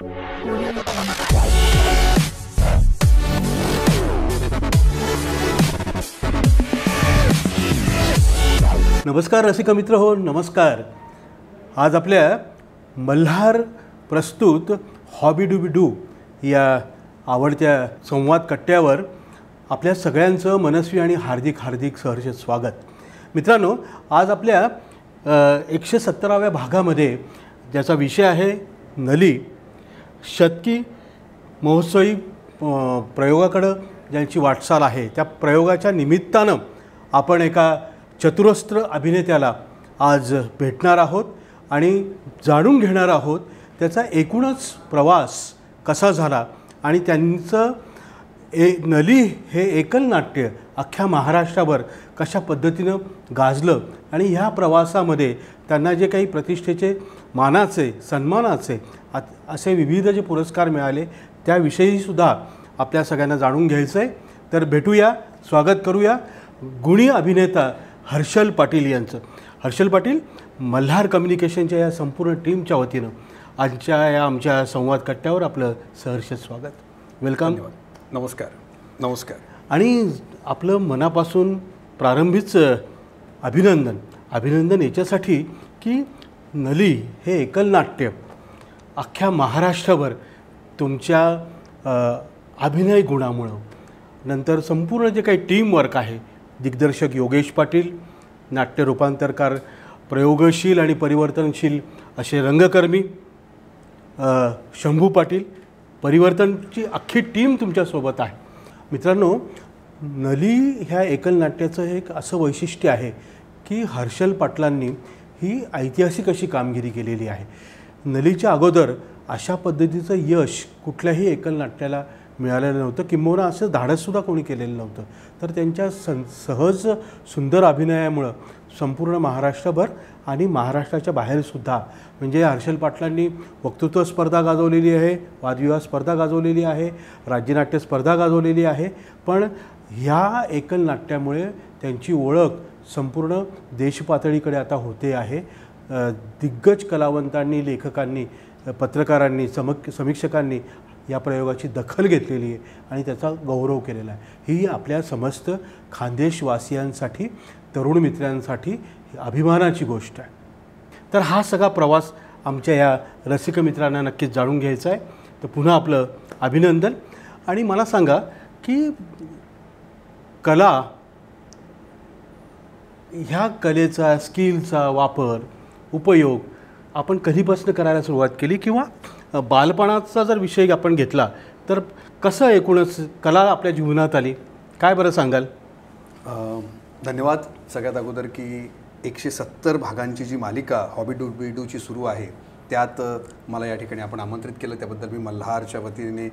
नमस्कार रसिक मित्र हो, नमस्कार. आज आपल्या मल्हार प्रस्तुत हॉबी डूबी डू या आवडत्या संवाद कट्ट्यावर आपल्या सगळ्यांचं मनस्वी आणि हार्दिक हार्दिक सहर्ष स्वागत. मित्रांनो, आज आपल्या 170व्या भागामध्ये ज्याचा विषय आहे नली, शतकी महोत्सवी प्रयोगाकडं ज्यांची वाटचाल आहे त्या प्रयोगाच्या निमित्तानं आपण एका चतुरस्त्र अभिनेत्याला आज भेटणार आहोत आणि जाणून घेणार आहोत त्याचा एकूणच प्रवास कसा झाला आणि त्यांचं नली हे एकल नाट्य अख्ख्या महाराष्ट्रावर कशा पद्धतीनं गाजलं आणि ह्या प्रवासामध्ये त्यांना जे काही प्रतिष्ठेचे, मानाचे, सन्मानाचे असे विविध जे पुरस्कार मिळाले त्याविषयीसुद्धा आपल्या सगळ्यांना जाणून घ्यायचं आहे. तर भेटूया, स्वागत करूया गुणी अभिनेता हर्षल पाटील यांचं. हर्षल पाटील, मल्हार कम्युनिकेशनच्या या संपूर्ण टीमच्या वतीनं आमच्या संवाद कट्ट्यावर आपलं सहर्ष स्वागत. वेलकम. नमस्कार. नमस्कार. आणि आपलं मनापासून प्रारंभीच अभिनंदन याच्यासाठी की नली हे एकल नाट्य अख्ख्या महाराष्ट्रावर तुमच्या अभिनय गुणामुळं, नंतर संपूर्ण जे काही टीमवर्क आहे, दिग्दर्शक योगेश पाटील, नाट्य रूपांतरकार प्रयोगशील आणि परिवर्तनशील असे रंगकर्मी शंभू पाटील, परिवर्तनची अख्खी टीम तुमच्यासोबत आहे. मित्रांनो, नली ह्या एकल नाट्याचं एक असं वैशिष्ट्य आहे की हर्षल पाटलांनी ही ऐतिहासिक अशी कामगिरी केलेली आहे. नलीच्या अगोदर अशा पद्धतीचं यश कुठल्याही एकल नाट्याला मिळालेलं नव्हतं, किंबहुना असं धाडससुद्धा कोणी केलेलं नव्हतं. तर त्यांच्या सहज सुंदर अभिनयामुळं संपूर्ण महाराष्ट्रभर आणि महाराष्ट्राच्या बाहेरसुद्धा, म्हणजे हर्षल पाटलांनी वक्तृत्व स्पर्धा गाजवलेली आहे, वादविवाद स्पर्धा गाजवलेली आहे, राज्यनाट्य स्पर्धा गाजवलेली आहे. पण ह्या एकल नाट्यामुळे त्यांची ओळख संपूर्ण देशपातळीकडे आता होते आहे. दिग्गज कलावंतांनी, लेखकांनी, पत्रकारांनी, समीक्षकांनी या प्रयोगाची दखल घेतलेली आहे आणि त्याचा गौरव केलेला आहे. ही आपल्या समस्त खानदेशवासियांसाठी, तरुण मित्रांसाठी अभिमानाची गोष्ट आहे. तर हा सगळा प्रवास आमच्या या रसिक मित्रांना नक्कीच जाणून घ्यायचा आहे. तर पुन्हा आपलं अभिनंदन. आणि मला सांगा की कला, ह्या कलेचा, स्किलचा वापर, उपयोग आपण कधीपासून करायला सुरुवात केली, किंवा बालपणाचा जर विषय आपण घेतला तर कसं एकूणच कला आपल्या जीवनात आली, काय बरं सांगाल? धन्यवाद. सगळ्यात अगोदर की 170 भागांची जी मालिका हॉबी डूबी डूची सुरू आहे त्यात मला या ठिकाणी आपण आमंत्रित केलं, त्याबद्दल मी मल्हारच्या वतीने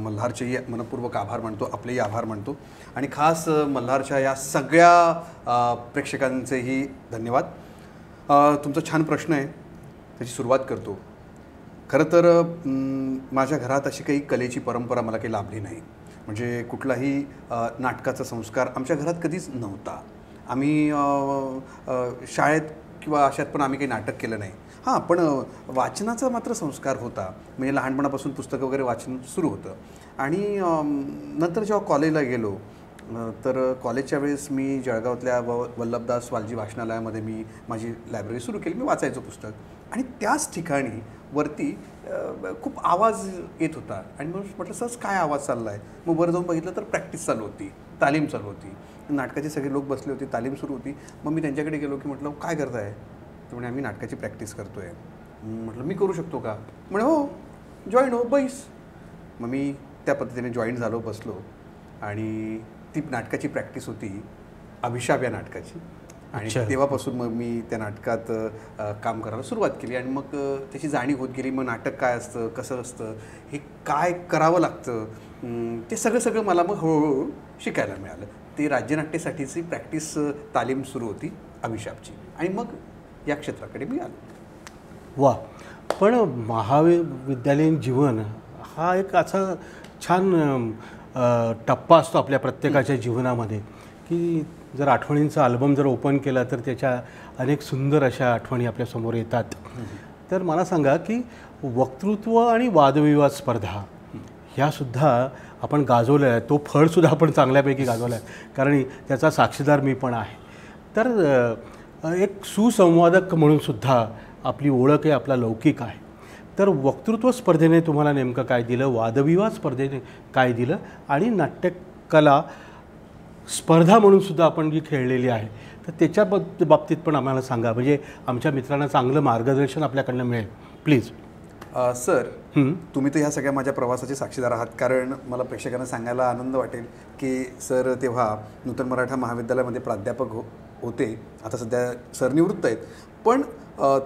मल्हारचेही मनपूर्वक आभार मानतो, आपलेही आभार मानतो आणि खास मल्हारच्या या सगळ्या प्रेक्षकांचेही धन्यवाद. तुमचा छान प्रश्न आहे, त्याची सुरुवात करतो. खरं तर माझ्या घरात अशी काही कलेची परंपरा मला काही लाभली नाही. म्हणजे कुठलाही नाटकाचा संस्कार आमच्या घरात कधीच नव्हता. आम्ही शाळेत किंवा अशात पण आम्ही काही नाटक केलं नाही. हां, पण वाचनाचा मात्र संस्कार होता. म्हणजे लहानपणापासून पुस्तकं वगैरे वाचन सुरू होतं. आणि नंतर जेव्हा कॉलेजला गेलो तर कॉलेजच्या वेळेस मी जळगावातल्या वल्लभदास वालजी वाचनालयामध्ये मी माझी लायब्ररी सुरू केली. मी वाचायचो पुस्तक आणि त्याच ठिकाणी वरती खूप आवाज येत होता आणि मग म्हटलं सहज काय आवाज चालला आहे. मग वर जाऊन बघितलं तर प्रॅक्टिस चालू होती, तालीम चालू होती. नाटकाचे सगळे लोक बसले होते, तालीम सुरू होती. मग मी त्यांच्याकडे गेलो की म्हटलं काय करताय? तर म्हणे आम्ही नाटकाची प्रॅक्टिस करतो आहे. म्हटलं मी करू शकतो का? म्हणे हो, जॉईन हो, बैस. मग मी त्या पद्धतीने जॉईन झालो, बसलो आणि ती नाटकाची प्रॅक्टिस होती अभिशाप या नाटकाची. आणि तेव्हापासून मग मी त्या नाटकात काम करायला सुरुवात केली आणि मग त्याची जाणीव होत गेली. मग नाटक काय असतं, कसं असतं, हे काय करावं लागतं, ते सगळं मला मग हळूहळू शिकायला मिळालं. ते राज्यनाट्यासाठीची प्रॅक्टिस तालीम सुरू होती अभिशापची आणि मग या क्षेत्राकडे मी आलो. वा. पण महाविद्यालयीन जीवन हा एक असा छान टप्पा असतो आपल्या प्रत्येकाच्या जीवनामध्ये की जर आठवणींचा अल्बम जर ओपन केला तर त्याच्या अनेक सुंदर अशा आठवणी आपल्यासमोर येतात. तर मला सांगा की वक्तृत्व आणि वादविवाद स्पर्धा ह्यासुद्धा आपण गाजवल्या आहे. तो फळसुद्धा आपण चांगल्यापैकी गाजवला आहे, कारण त्याचा साक्षीदार मी पण आहे. तर एक सुसंवादक म्हणून सुद्धा आपली ओळख आहे, आपला लौकिक आहे. तर वक्तृत्व स्पर्धेने तुम्हाला नेमकं काय दिलं, वादविवाद स्पर्धेने काय दिलं, आणि नाट्यकला स्पर्धा म्हणून सुद्धा आपण जी खेळलेली आहे, तर त्याच्या बाबतीत पण आम्हाला सांगा, म्हणजे आमच्या मित्रांना चांगलं मार्गदर्शन आपल्याकडनं मिळेल प्लीज. सर, तुम्ही तर ह्या सगळ्या माझ्या प्रवासाचे साक्षीदार आहात, कारण मला प्रेक्षकांना सांगायला आनंद वाटेल की सर तेव्हा नूतन मराठा महाविद्यालयामध्ये प्राध्यापक होते. आता सध्या सर निवृत्त आहेत, पण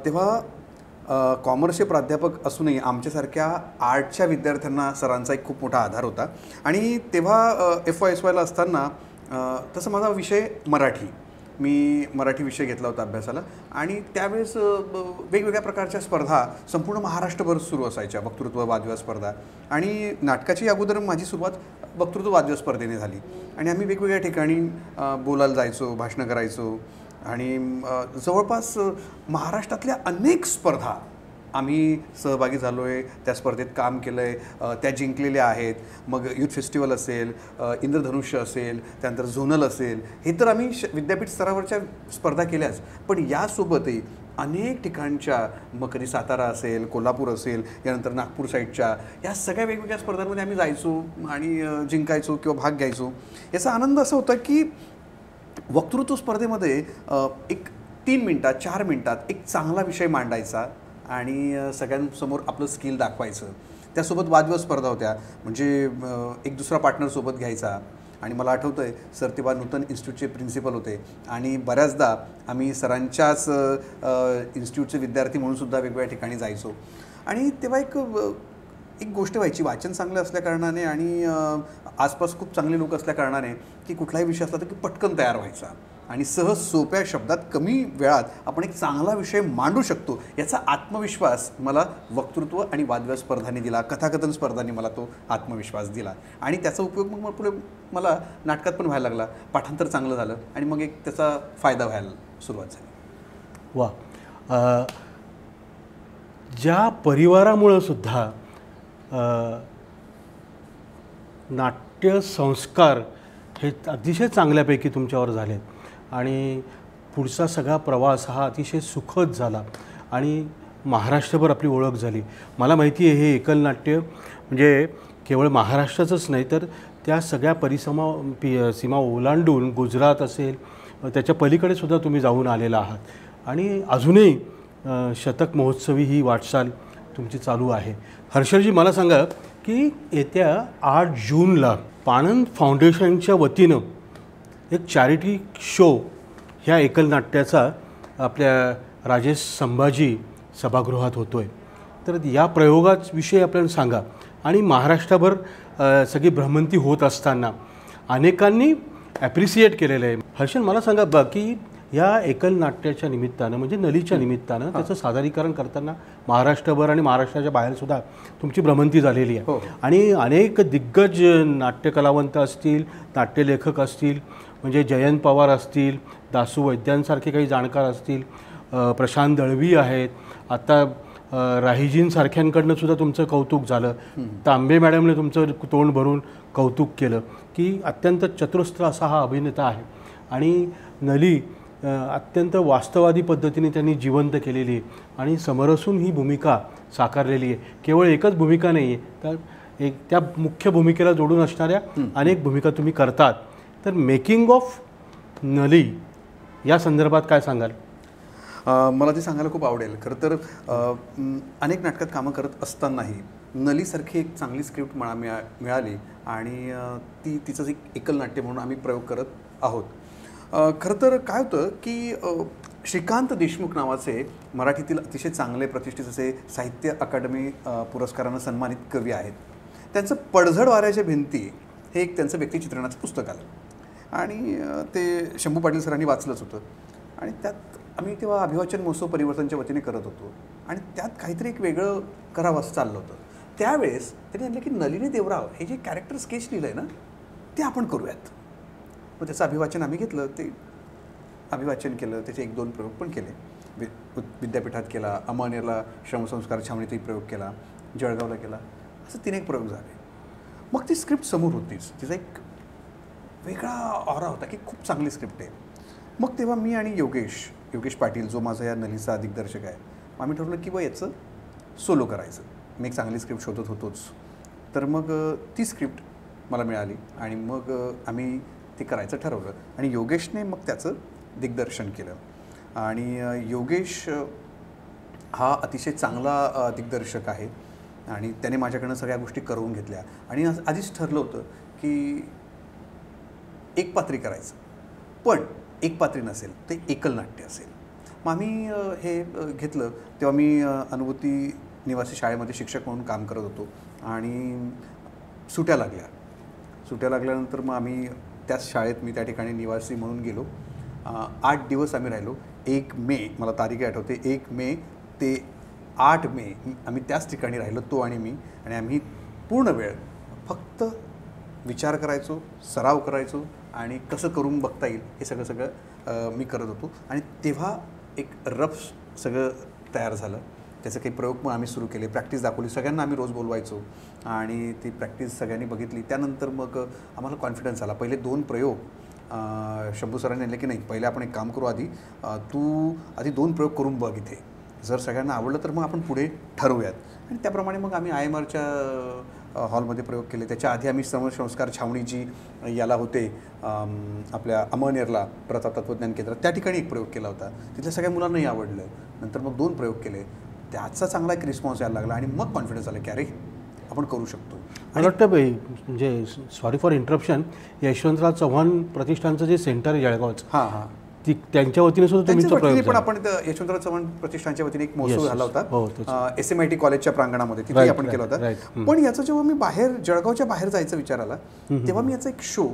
तेव्हा कॉमर्सचे प्राध्यापक असूनही आमच्यासारख्या आर्टच्या विद्यार्थ्यांना सरांचा एक खूप मोठा आधार होता. आणि तेव्हा FYSYला असताना तसं माझा विषय मराठी, मी मराठी विषय घेतला होता अभ्यासाला, आणि त्यावेळेस वेगवेगळ्या प्रकारच्या स्पर्धा संपूर्ण महाराष्ट्रभर सुरू असायच्या, वक्तृत्व वादविवाद स्पर्धा. आणि नाटकाची अगोदर माझी सुरुवात वक्तृत्व वादविवाद स्पर्धेने झाली, आणि आम्ही वेगवेगळ्या ठिकाणी बोलायला जायचो, भाषणं करायचो, आणि जवळपास महाराष्ट्रातल्या अनेक स्पर्धा आम्ही सहभागी झालो आहे, त्या स्पर्धेत काम केलं आहे, त्या जिंकलेल्या आहेत. मग युथ फेस्टिवल असेल, इंद्रधनुष्य असेल, त्यानंतर झोनल असेल, हे तर आम्ही विद्यापीठ स्तरावरच्या स्पर्धा केल्याच, पण यासोबतही अनेक ठिकाणच्या, मग कधी सातारा असेल, कोल्हापूर असेल, यानंतर नागपूर साईडच्या, या सगळ्या वेगवेगळ्या स्पर्धांमध्ये आम्ही जायचो आणि जिंकायचो किंवा भाग घ्यायचो. याचा आनंद असा होता की वक्तृत्व स्पर्धेमध्ये एक 3 मिनटात 4 मिनटात एक चांगला विषय मांडायचा आणि सगळ्यांसमोर आपलं स्किल दाखवायचं. त्यासोबत वादविवाद स्पर्धा होत्या, म्हणजे एक दुसरा पार्टनर सोबत घ्यायचा. आणि मला आठवतं आहे सर तेव्हा नूतन इन्स्टिट्यूटचे प्रिन्सिपल होते, आणि बऱ्याचदा आम्ही सरांच्याच इन्स्टिट्यूटचे विद्यार्थी म्हणूनसुद्धा वेगवेगळ्या ठिकाणी जायचो. आणि तेव्हा एक गोष्ट व्हायची, वाचन चांगलं असल्याकारणाने आणि आसपास खूप चांगले लोक असल्याकारणाने, की कुठलाही विषय असला तर की पटकन तयार व्हायचा, आणि सहज सोप्या शब्दात कमी वेळात आपण एक चांगला विषय मांडू शकतो, याचा आत्मविश्वास मला वक्तृत्व आणि वादविवाद स्पर्धांनी दिला, कथाकथन स्पर्धांनी मला तो आत्मविश्वास दिला. आणि त्याचा उपयोग मग पुढे मला नाटकात पण व्हायला लागला, पाठांतर चांगलं झालं, आणि मग एक त्याचा फायदा व्हायला सुरुवात झाली. वा, ज्या परिवारामुळं सुद्धा नाट्यसंस्कार हे अतिशय चांगल्यापैकी तुमच्यावर झालेत, आणि पुढचा सगळा प्रवास हा अतिशय सुखद झाला, आणि महाराष्ट्रभर आपली ओळख झाली. मला माहिती आहे हे एकल नाट्य म्हणजे केवळ महाराष्ट्राचंच नाही, तर त्या सगळ्या सीमा ओलांडून गुजरात असेल, त्याच्या पलीकडे सुद्धा तुम्ही जाऊन आलेला आहात, आणि अजूनही शतक महोत्सवी ही वाटचाल तुमची चालू आहे. हर्षलजी, मला सांगा की येत्या 8 जूनला पाणंद फाउंडेशनच्या वतीनं एक चॅरिटी शो ह्या एकल नाट्याचा आपल्या राजेश संभाजी सभागृहात होतो आहे. तर या प्रयोगाविषयी आपल्याला सांगा. आणि महाराष्ट्रभर सगळी भ्रमंती होत असताना अनेकांनी ॲप्रिसिएट केलेलं आहे. हर्षल, मला सांगा की या एकल नाट्याच्या निमित्तानं, म्हणजे नलीच्या निमित्तानं, त्याचं सादरीकरण करताना महाराष्ट्रभर आणि महाराष्ट्राच्या बाहेरसुद्धा तुमची भ्रमंती झालेली आहे, आणि अनेक दिग्गज नाट्यकलावंत असतील, नाट्यलेखक असतील, म्हणजे जयंत पवार असतील, दासू वैद्यांसारखे काही जाणकार असतील, प्रशांत दळवी आहेत, आता राहीजींसारख्यांकडनं सुद्धा तुमचं कौतुक झालं, तांबे मॅडमने तुमचं तोंड भरून कौतुक केलं की अत्यंत चतुरस्त्र असा हा अभिनेता आहे. आणि नली अत्यंत वास्तववादी पद्धतीने त्यांनी जिवंत केलेली आहे, आणि समरसून ही भूमिका साकारलेली आहे. केवळ एकच भूमिका नाही आहे, तर त्या मुख्य भूमिकेला जोडून असणाऱ्या अनेक भूमिका तुम्ही करतात. तर मेकिंग ऑफ नली या संदर्भात काय सांगाल? मला ते सांगायला खूप आवडेल. खरं तर अनेक नाटकात कामं करत असतानाही नलीसारखी एक चांगली स्क्रिप्ट मला मिळाली, आणि तिचंच एक एकल नाट्य म्हणून आम्ही प्रयोग करत आहोत. खरं तर काय होतं की श्रीकांत देशमुख नावाचे मराठीतील अतिशय चांगले प्रतिष्ठित असे साहित्य अकादमी पुरस्कारानं सन्मानित कवी आहेत. त्यांचं पडझड वाऱ्याच्या भिंती हे एक त्यांचं व्यक्तिचित्रणाचं पुस्तक आलं, आणि ते शंभू पाटील सरांनी वाचलंच होतं. आणि त्यात आम्ही तेव्हा अभिवाचन महोत्सव परिवर्तनच्या वतीने करत होतो, आणि त्यात काहीतरी एक वेगळं करावं असं चाललं होतं. त्यावेळेस त्यांनी म्हटलं की नलिनी देवराव हे जे कॅरेक्टर स्केच लिहिलं आहे ना, ते आपण करूयात. मग त्याचं अभिवाचन आम्ही घेतलं, ते अभिवाचन केलं, त्याचे 1-2 प्रयोग पण केले विद्यापीठात केला, अमळनेरला श्रमसंस्कार छावणीतही प्रयोग केला, जळगावला केला, असं 3 एक प्रयोग झाले. मग ती स्क्रिप्ट समोर होतीच, तिचा एक वेगळा ऑरा होता की खूप चांगली स्क्रिप्ट आहे. मग तेव्हा मी आणि योगेश पाटील जो माझा या नलीचा दिग्दर्शक आहे, आम्ही ठरवलं की याचं सोलो करायचं. मी एक चांगली स्क्रिप्ट शोधत होतोच, तर मग ती स्क्रिप्ट मला मिळाली आणि मग आम्ही ते करायचं ठरवलं आणि योगेशने मग त्याचं दिग्दर्शन केलं. आणि योगेश हा अतिशय चांगला दिग्दर्शक आहे आणि त्याने माझ्याकडनं सगळ्या गोष्टी करून घेतल्या आणि आधीच ठरलं होतं की एक पात्री करायचं, पण एक पात्री नसेल ते एकल नाट्य असेल. मग आम्ही हे घेतलं. तेव्हा मी अनुभूती निवासी शाळेमध्ये शिक्षक म्हणून काम करत होतो आणि सुट्या लागल्यानंतर मग आम्ही त्याच शाळेत मी त्या ठिकाणी निवासी म्हणून गेलो. 8 दिवस आम्ही राहिलो. 1 मे मला तारीख आठवते, 1 मे ते 8 मे आम्ही त्याच ठिकाणी राहिलो, तो आणि मी. आणि आम्ही पूर्ण वेळ फक्त विचार करायचो, सराव करायचो आणि कसं करून बघता येईल हे सगळं मी करत होतो. आणि तेव्हा एक रफ सगळं तयार झालं. त्याचं काही प्रयोग मग आम्ही सुरू केले, प्रॅक्टिस दाखवली, सगळ्यांना आम्ही रोज बोलवायचो आणि ती प्रॅक्टिस सगळ्यांनी बघितली. त्यानंतर मग आम्हाला कॉन्फिडन्स आला. पहिले 2 प्रयोग शंभू सरांनी आणले की नाही, पहिले आपण एक काम करू, तू आधी 2 प्रयोग करून बघ इथे, जर सगळ्यांना आवडलं तर मग आपण पुढे ठरवूयात. आणि त्याप्रमाणे मग आम्ही IMRच्या हॉलमध्ये प्रयोग केले. त्याच्या आधी आम्ही श्रमसंस्कार छावणी जी याला होते आपल्या अमळनेरला प्रताप तत्त्वज्ञान केंद्रात, त्या ठिकाणी एक प्रयोग केला होता. तिथल्या सगळ्या मुलांनाही आवडलं. नंतर मग 2 प्रयोग केले, त्याचा चांगला एक रिस्पॉन्स यायला लागला आणि मग कॉन्फिडन्स आला की अरे आपण करू शकतो. मला वाटतं म्हणजे sorry for interruption, Yashwantrao Chavan प्रतिष्ठानचं जे सेंटर आहे जळगावचं, त्यांच्या वतीने सुद्धा तुम्ही पण आपण यशवंतराव चव्हाण प्रतिष्ठानच्या वतीने एक महोत्सव झाला होता SMIT कॉलेजच्या प्रांगणामध्ये, तिथे आपण केला होता. पण याचा जेव्हा मी जळगावच्या बाहेर जायचा विचार आला तेव्हा मी याचा एक शो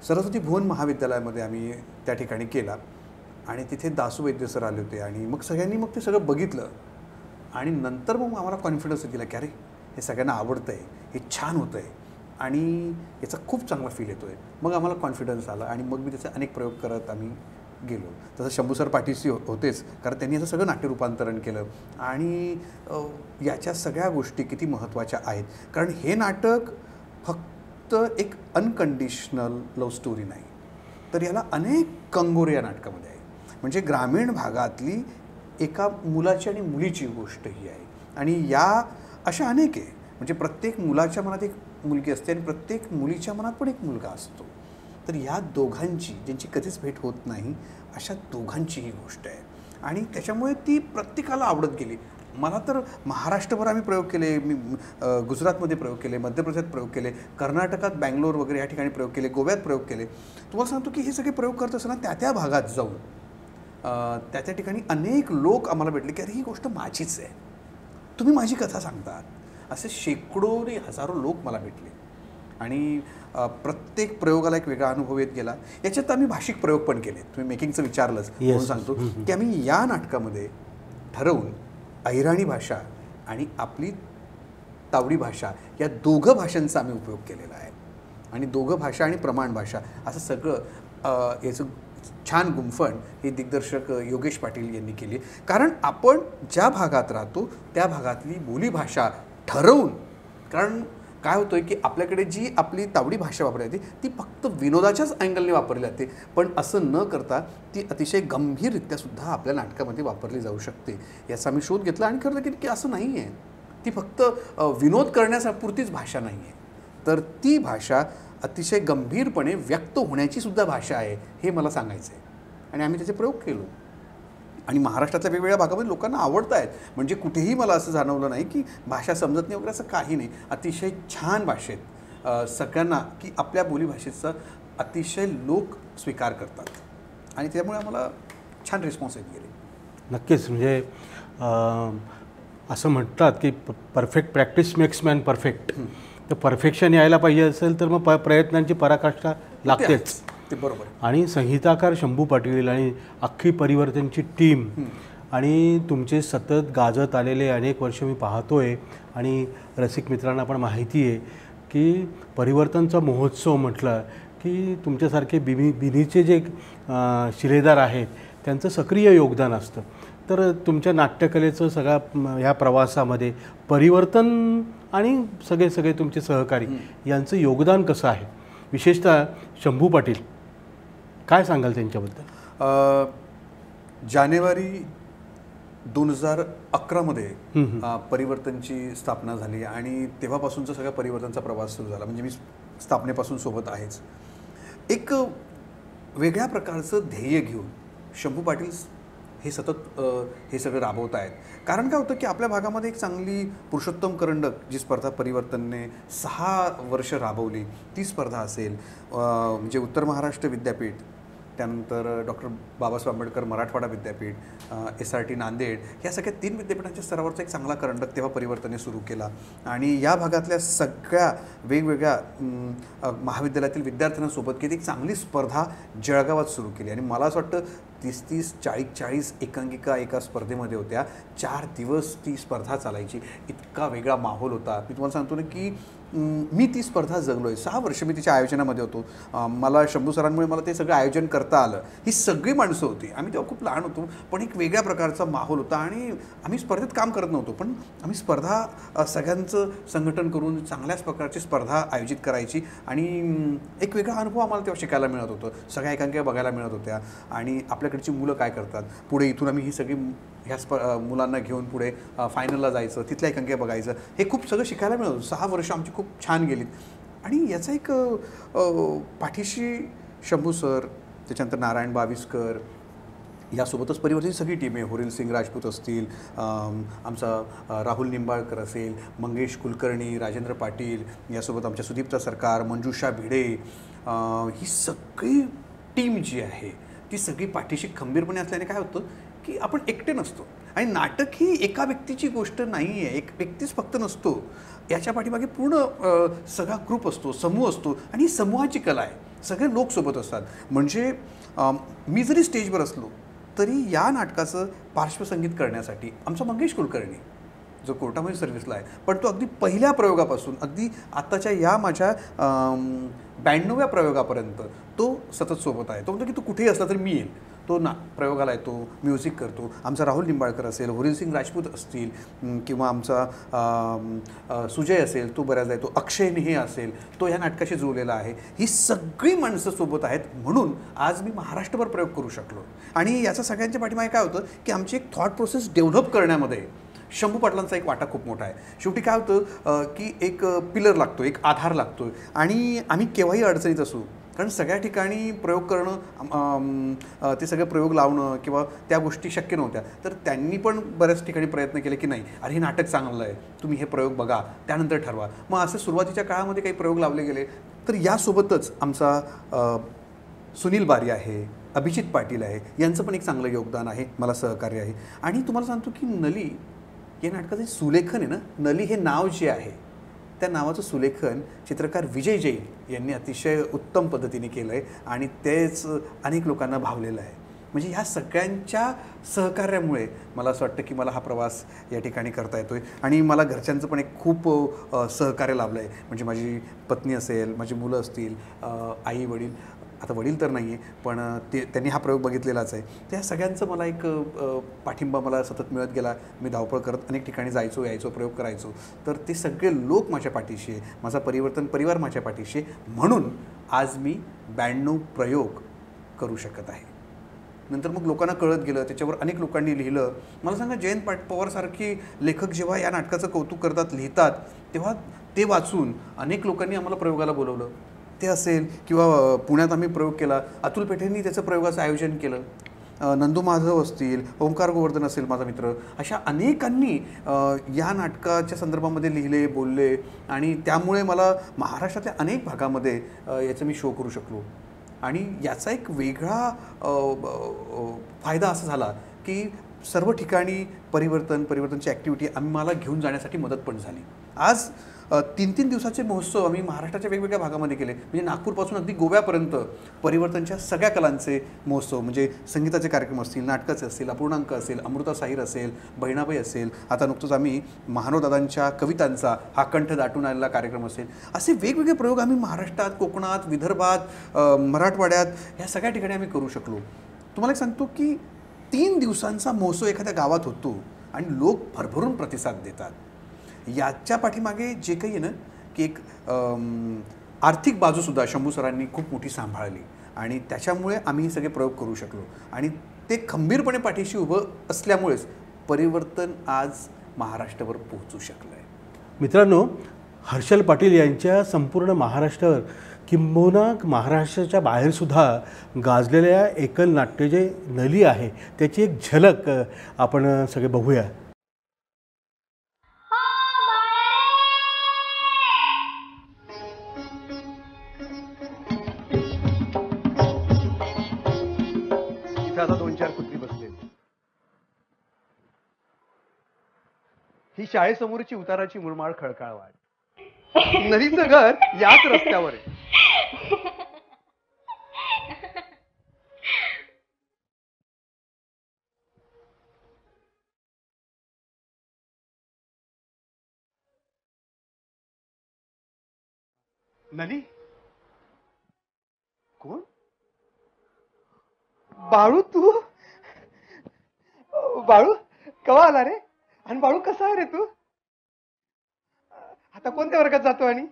सरस्वती भुवन महाविद्यालयामध्ये आम्ही त्या ठिकाणी केला आणि तिथे दासू वैद्य सर आले होते आणि मग सगळ्यांनी मग ते सगळं बघितलं आणि नंतर मग आम्हाला कॉन्फिडन्स दिला की अरे हे सगळ्यांना आवडतं आहे, हे छान होतं आहे आणि याचा खूप चांगला फील येतो आहे. मग आम्हाला कॉन्फिडन्स आला आणि मग मी त्याचे अनेक प्रयोग करत आम्ही गेलो. तसं शंभू सर पाठीशी होतेच, कारण त्यांनी याचं सगळं नाट्य रूपांतरण केलं. आणि याच्या सगळ्या गोष्टी किती महत्त्वाच्या आहेत, कारण हे नाटक फक्त एक अनकंडिशनल लव्ह स्टोरी नाही, तर याला अनेक कंगोरे या नाटकामध्ये आहे. म्हणजे ग्रामीण भागातली एका मुलाची आणि मुलीची गोष्ट ही आहे आणि या अशा अनेक आहे. म्हणजे प्रत्येक मुलाच्या मनात एक मुलगी असते आणि प्रत्येक मुलीच्या मनात पण एक मुलगा असतो. तर या दोघांची, ज्यांची कधीच भेट होत नाही, अशा दोघांची ही गोष्ट आहे आणि त्याच्यामुळे ती प्रत्येकाला आवडत गेली. मला तर महाराष्ट्रभर आम्ही प्रयोग केले, मी गुजरातमध्ये प्रयोग केले, मध्य प्रदेशात प्रयोग केले, कर्नाटकात बँगलोर वगैरे या ठिकाणी प्रयोग केले, गोव्यात प्रयोग केले. तुम्हाला सांगतो की हे सगळे प्रयोग करत असताना त्या भागात जाऊन त्या ठिकाणी अनेक लोक आम्हाला भेटले की अरे ही गोष्ट माझीच आहे, तुम्ही माझी कथा सांगतात. असे शेकडो आणि हजारो लोक मला भेटले आणि प्रत्येक प्रयोगाला एक वेगळा अनुभव येत गेला. याच्यात आम्ही भाषिक प्रयोग पण केले. तुम्ही मेकिंगचं विचारलंच म्हणून सांगतो की आम्ही या नाटकामध्ये ठरवून अहिराणी भाषा आणि आपली तावडी भाषा या दोघं भाषांचा आम्ही उपयोग केलेला आहे आणि दोघं भाषा आणि प्रमाण भाषा असं सगळं याचं छान गुंफण हे दिग्दर्शक योगेश पाटील यांनी केली. कारण आपण ज्या भागात राहतो त्या भागातली बोलीभाषा ठरवून, कारण काय होतं की आपल्याकडे जी आपली तावडी भाषा वापरली जाते ती फक्त विनोदाच्याच अँगलने वापरली जाते, पण असं न करता ती अतिशय गंभीररित्यासुद्धा आपल्या नाटकामध्ये वापरली जाऊ शकते. याचा आम्ही शोध घेतला आणि खरं की असं नाही आहे, ती फक्त विनोद करण्यापुरतीच भाषा नाही आहे, तर ती भाषा अतिशय गंभीरपणे व्यक्त होण्याची सुद्धा भाषा आहे, हे मला सांगायचं आहे. आणि आम्ही त्याचे प्रयोग केलो आणि महाराष्ट्रातल्या वेगवेगळ्या भागामध्ये लोकांना आवडत आहेत. म्हणजे कुठेही मला असं जाणवलं नाही की भाषा समजत नाही वगैरे, असं काही नाही. अतिशय छान भाषेत सगळ्यांना की आपल्या बोलीभाषेचा अतिशय लोक स्वीकार करतात आणि त्यामुळे आम्हाला छान रिस्पॉन्स येत गेले. नक्कीच. म्हणजे असं म्हणतात की perfect practice makes man perfect. तर परफेक्शन यायला पाहिजे असेल तर मग प्रयत्नांची पराकाष्ठा लागतेच. ते बरोबर. आणि संगीताकार शंभू पाटील आणि अख्खी परिवर्तनची टीम आणि तुमचे सतत गाजत आलेले अनेक वर्ष मी पाहतोय आणि रसिक मित्रांना पण माहिती आहे की परिवर्तनचा महोत्सव म्हटलं की तुमच्यासारखे बिनीचे जे शिलेदार आहेत त्यांचं सक्रिय योगदान असतं. तर तुमच्या नाट्यकलेचं सगळ्या ह्या प्रवासामध्ये परिवर्तन आणि सगळे तुमचे सहकारी यांचं योगदान कसं आहे? विशेषतः शंभू पाटील, काय सांगाल त्यांच्याबद्दल? जानेवारी 2011मध्ये परिवर्तनची स्थापना झाली आणि तेव्हापासूनचा सगळ्या परिवर्तनचा प्रवास सुरू झाला. म्हणजे मी स्थापनेपासून सोबत आहेच. एक वेगळ्या प्रकारचं ध्येय घेऊन शंभू पाटील हे सतत हे सगळं राबवत आहेत. कारण काय होतं की आपल्या भागामध्ये एक चांगली पुरुषोत्तम करंडक जी स्पर्धा परिवर्तनने 6 वर्ष राबवली ती स्पर्धा असेल, म्हणजे उत्तर महाराष्ट्र विद्यापीठ, त्यानंतर डॉक्टर बाबासाहेब आंबेडकर मराठवाडा विद्यापीठ, SRT नांदेड, ह्या सगळ्या 3 विद्यापीठांच्या स्तरावरचा एक चांगला करंडक तेव्हा परिवर्तनने सुरू केला. आणि या भागातल्या सगळ्या वेगवेगळ्या महाविद्यालयातील विद्यार्थ्यांसोबत की एक चांगली स्पर्धा जळगावात सुरू केली. आणि मला असं वाटतं 30-30, 40-40 एकांकिका एका स्पर्धेमध्ये होत्या. 4 दिवस ती स्पर्धा चालायची. इतका वेगळा माहोल होता. मी तुम्हाला सांगतो ना की मी ती स्पर्धा जगलो आहे. 6 वर्ष मी तिच्या आयोजनामध्ये होतो. मला शंभू सरांमुळे मला ते सगळं आयोजन करता आलं. ही सगळी माणसं होती. आम्ही तेव्हा खूप लहान होतो, पण एक वेगळ्या प्रकारचा माहोल होता. आणि आम्ही स्पर्धेत काम करत नव्हतो, पण आम्ही स्पर्धा सगळ्यांचं संघटन करून चांगल्याच प्रकारची स्पर्धा आयोजित करायची. आणि एक वेगळा अनुभव आम्हाला तेव्हा शिकायला मिळत होतं. सगळ्या एकांकिका बघायला मिळत होत्या आणि आपल्याकडची मुलं काय करतात, पुढे इथून आम्ही ही सगळी ह्या मुलांना घेऊन पुढे फायनलला जायचं, तिथल्या एकांकिका बघायचं, हे खूप सगळं शिकायला मिळत होतं. 6 वर्ष आमची खूप छान गेलीत. आणि याचा एक पाठीशी शंभू सर, त्याच्यानंतर नारायण बाविस्कर, यासोबतच परिवर्तनची सगळी टीम आहे. होरिल सिंग राजपूत असतील, आमचा राहुल निंबाळकर असेल, मंगेश कुलकर्णी, राजेंद्र पाटील, यासोबत आमच्या सुदीप्ता सरकार, मंजुषा भिडे, ही सगळी टीम जी आहे ती सगळी पाठीशी खंबीरपणे असल्याने काय होतं की आपण एकटे नसतो. आणि नाटक ही एका व्यक्तीची गोष्ट नाही आहे, एक व्यक्तीच फक्त नसतो. याच्या पाठीमागे पूर्ण सगळा ग्रुप असतो, समूह असतो. आणि ही समूहाची कला आहे. सगळे लोक सोबत असतात. म्हणजे मी जरी स्टेजवर असलो तरी या नाटकाचं पार्श्वसंगीत करण्यासाठी आमचा मंगेश कुलकर्णी, जो कोर्टामध्ये सर्व्हिसला आहे, पण तो अगदी पहिल्या प्रयोगापासून अगदी आत्ताच्या या माझ्या 92व्या प्रयोगापर्यंत तो सतत सोबत आहे. तो म्हणतो की तू कुठेही असला तरी मी येईल. तो प्रयोगाला येतो, म्युझिक करतो. आमचा राहुल निंबाळकर असेल, होरिल सिंग राजपूत असतील, किंवा आमचा सुजय असेल, तो बऱ्याचदा येतो. अक्षय नेहे असेल, तो ह्या नाटकाशी जुळलेला आहे. ही सगळी माणसं सोबत आहेत म्हणून आज मी महाराष्ट्रभर प्रयोग करू शकलो. आणि याचा सगळ्यांच्या पाठीमागे काय होतं की आमची एक थॉट प्रोसेस डेव्हलप करण्यामध्ये शंभू पाटलांचा एक वाटा खूप मोठा आहे. शेवटी काय होतं की एक पिलर लागतो, एक आधार लागतो. आणि आम्ही केव्हाही अडचणीत असू, कारण सगळ्या ठिकाणी प्रयोग करणं, ते सगळे प्रयोग लावणं किंवा त्या गोष्टी शक्य नव्हत्या. तर त्यांनी पण बऱ्याच ठिकाणी प्रयत्न केले की नाही, अरे हे नाटक चांगलं आहे, तुम्ही हे प्रयोग बघा, त्यानंतर ठरवा. मग असे सुरुवातीच्या काळामध्ये काही प्रयोग लावले गेले. तर यासोबतच आमचा सुनील बारी आहे, अभिजित पाटील आहे, यांचं पण एक चांगलं योगदान आहे, मला सहकार्य आहे. आणि तुम्हाला सांगतो की नली या नाटकाचं सुलेखन आहे ना, नली हे नाव जे आहे त्या नावाचं सुलेखन चित्रकार विजय जैन यांनी अतिशय उत्तम पद्धतीने केलं आहे. आणि तेच अनेक लोकांना भावलेलं आहे. म्हणजे ह्या सगळ्यांच्या सहकार्यामुळे मला असं वाटतं की मला हा प्रवास या ठिकाणी करता येतो आहे. आणि मला घरच्यांचं पण एक खूप सहकार्य लाभलं आहे. म्हणजे माझी पत्नी असेल, माझी मुलं असतील, आई वडील, आता वडील तर नाही आहे पण त्यांनी हा प्रयोग बघितलेलाच आहे. त्या सगळ्यांचं मला एक पाठिंबा मला सतत मिळत गेला. मी धावपळ करत अनेक ठिकाणी जायचो, यायचो, प्रयोग करायचो. तर ते सगळे लोक माझ्या पाठीशी आहे, माझा परिवर्तन परिवार माझ्या पाठीशी आहे. म्हणून आज मी 92 प्रयोग करू शकत आहे. नंतर मग लोकांना कळत गेलं, त्याच्यावर अनेक लोकांनी लिहिलं. मला सांगा, जयंत पवारसारखी लेखक जेव्हा या नाटकाचं कौतुक करतात, लिहितात, तेव्हा ते वाचून अनेक लोकांनी आम्हाला प्रयोगाला बोलवलं. ते असेल किंवा पुण्यात आम्ही प्रयोग केला, अतुल पेठेंनी त्याचं प्रयोगाचं आयोजन केलं, नंदू माधव असतील, ओंकार गोवर्धन असेल माझा मित्र, अशा अनेकांनी या नाटकाच्या संदर्भामध्ये लिहिले, बोलले. आणि त्यामुळे मला महाराष्ट्रातल्या अनेक भागामध्ये याचा मी शो करू शकलो. आणि याचा एक वेगळा फायदा असा झाला की सर्व ठिकाणी परिवर्तनची ॲक्टिव्हिटी आम्हाला घेऊन जाण्यासाठी मदत पण झाली. आज 3-3 दिवसाचे महोत्सव आम्ही महाराष्ट्राच्या वेगवेगळ्या भागामध्ये केले. म्हणजे नागपूरपासून अगदी गोव्यापर्यंत परिवर्तनच्या सगळ्या कलांचे महोत्सव, म्हणजे संगीताचे कार्यक्रम असतील, नाटकाचे असतील, अपूर्णांक असेल, अमृता साहिर असेल, बहिणाबाई असेल, आता नुकतंच आम्ही महानोदादांच्या कवितांचा हा कंठ दाटून आलेला कार्यक्रम असेल, असे वेगवेगळे प्रयोग आम्ही महाराष्ट्रात, कोकणात, विदर्भात, मराठवाड्यात, ह्या सगळ्या ठिकाणी आम्ही करू शकलो. तुम्हाला एक सांगतो की 3 दिवसांचा महोत्सव एखाद्या गावात होतो आणि लोक भरभरून प्रतिसाद देतात. याच्या पाठीमागे जे काही आहे ना की एक आर्थिक बाजूसुद्धा शंभू सरांनी खूप मोठी सांभाळली आणि त्याच्यामुळे आम्ही सगळे प्रयोग करू शकलो आणि ते खंबीरपणे पाठीशी उभं असल्यामुळेच परिवर्तन आज महाराष्ट्रावर पोहोचू शकलं आहे. मित्रांनो, हर्षल पाटील यांच्या संपूर्ण महाराष्ट्रावर किंबहुना महाराष्ट्राच्या बाहेरसुद्धा गाजलेल्या एकल नाट्य जे नली आहे त्याची एक झलक आपण सगळे बघूया. आता 2-4 कुत्री बसले. ही शाळेसमोरची उताराची मुरमाड खळकाळ वाट. नदीचं घर याच रस्त्यावर आहे. नली कोण? बाळू, तू? बाळू कवा आला रे? आणि बाळू कसा आहे रे तू? आता कोणत्या वर्गात जातो? आणि